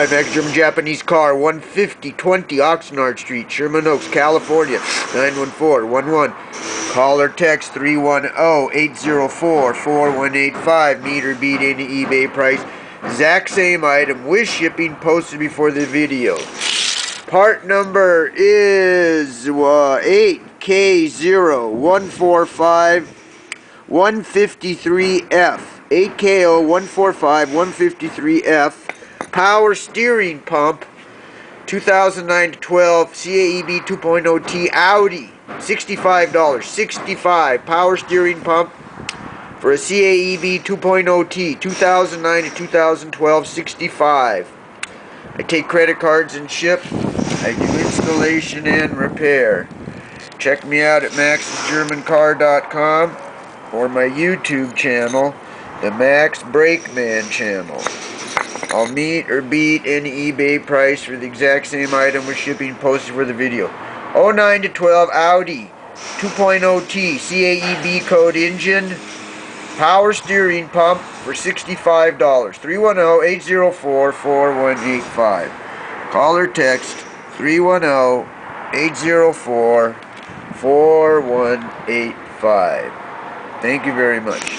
5, Max German Japanese car, 15020 Oxnard Street, Sherman Oaks, California, 91411. Call or text 310-804-4185. Meet or beat any eBay price. Exact same item with shipping posted before the video. Part number is 8K0145153F. 8K0145153F. Power steering pump. 2009 to 12 CAEB 2.0T Audi. $65. 65 power steering pump for a CAEB 2.0T. 2009 to 2012. 65. I take credit cards and ship. I do installation and repair. Check me out at maxgermancar.com or my YouTube channel, the Max Brakeman channel. I'll meet or beat any eBay price for the exact same item with shipping posted for the video. 09 to 12 Audi 2.0T CAEB code engine. Power steering pump for $65. 310-804-4185. Call or text 310-804-4185. Thank you very much.